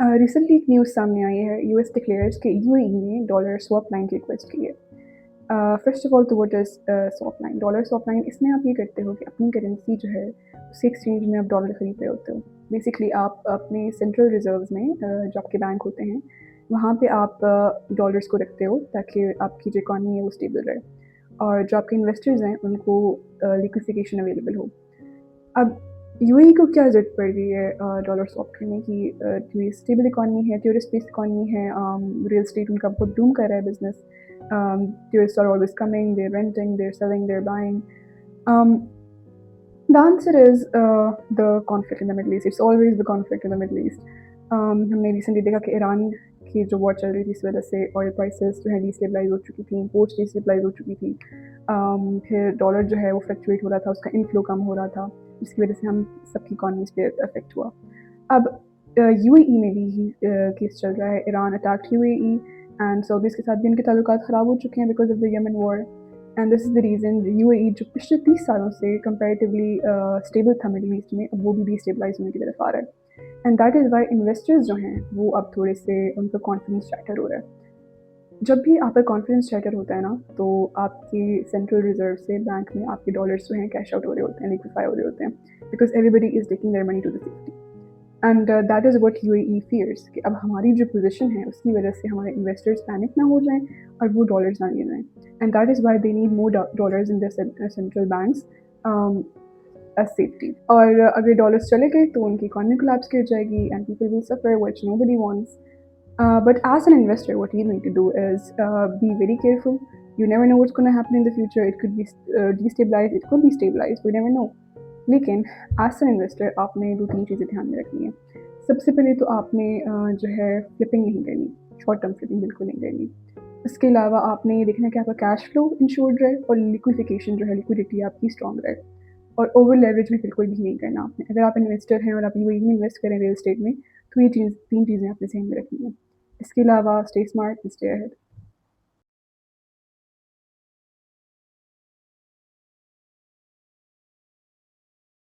Recently एक news सामने आई है। यूएस डिक्लेयर्स कि यूएई ने डॉलर स्वैप लाइन की रिक्वेस्ट की है। फर्स्ट ऑफ ऑल तो what is swap line? Dollar swap line इसमें आप ये करते हो कि अपनी करेंसी जो है उसी एक्सचेंज में आप डॉलर खरीद रहे होते हो। बेसिकली आप अपने सेंट्रल रिजर्व्स में जो आपके बैंक होते हैं वहाँ पे आप डॉलर्स को रखते हो ताकि आपकी जो इकॉनमी है वो स्टेबल रहे और जो आपके इन्वेस्टर्स हैं उनको लिक्विडिफिकेशन अवेलेबल हो। अब यूएई को क्या ज़रूरत पड़ रही है डॉलर स्वैप करने की? क्योंकि स्टेबल इकॉनमी है, टूरिस्ट बेस्ड इकॉनमी है, रियल एस्टेट उनका बहुत बूम कर रहा है business. Tourist are always coming, they're renting, they're selling, they're buying. The answer is the conflict in the Middle East. It's always the conflict in the Middle East. हमने recently देखा कि Iran की जो war चल रही थी इस वजह से ऑयल प्राइसेस जो है डिस्टेबलाइज हो चुकी थी, इम्पोर्ट्स डिस्टेबलाइज हो चुकी थी। फिर डॉलर जो है वो फ्लक्चुएट हो रहा था, उसका इनफ्लो कम हो रहा था, जिसकी वजह से हम सबकी इकॉनमीज पे अफेक्ट हुआ। अब यूएई में भी केस चल रहा है। Iran attack UAE and Saudis के साथ भी इनके ताल्लुकात ख़राब हो चुके हैं because of the Yemen war. And this is the reason UAE जो पिछले 30 सालों से कंपैरेटिवली स्टेबल था मिडल ईस्ट में, अब वो भी डिस्टेबलाइज होने की तरफ आ रहा है। And that is Y investors जो हैं वो अब थोड़े से उनका कॉन्फिडेंस शैटर हो रहा है। जब भी आपका कॉन्फिडेंस शैटर होता है ना, तो आपके सेंट्रल रिजर्व से बैंक में आपके डॉलर्स जो हैं कैश आउट हो रहे होते हैं, लिक्विफाई हो रहे होते हैं, because everybody is taking their money to the safety. And that is what UAE fears कि अब हमारी जो पोजीशन है उसकी वजह से हमारे इन्वेस्टर्स पैनिक ना हो जाएं और वो डॉलर्स ना ले जाएं। And that is why they need more dollars in the central banks as safety. और अगर डॉलर्स चले गए तो उनकी इकॉनमी कोलैप्स कर जाएगी and people will suffer which nobody wants. But as an investor, what you need to do is be very careful. You never know what's going to happen in the future. It could be destabilized, it could be stabilized. We never know. लेकिन as an investor आपने दो तीन चीज़ें ध्यान में रखनी है। सबसे पहले तो आपने जो है फ्लिपिंग नहीं करनी, शॉर्ट टर्म फ्लिपिंग बिल्कुल नहीं करनी। इसके अलावा आपने ये देखना है कि आपका कैश फ्लो इंश्योर्ड रहे और लिक्विडिफिकेशन जो है लिक्विडिटी आपकी स्ट्रॉन्ग रहे। और ओवर लेवरेज भी बिल्कुल भी नहीं करना आपने। अगर आप इन्वेस्टर हैं और आप यूएई में इन्वेस्ट करें रियल एस्टेट में, तो ये तीन चीज़ें आपने ध्यान में रखनी है। इसके अलावा स्टे स्मार्ट, स्टे अहेड।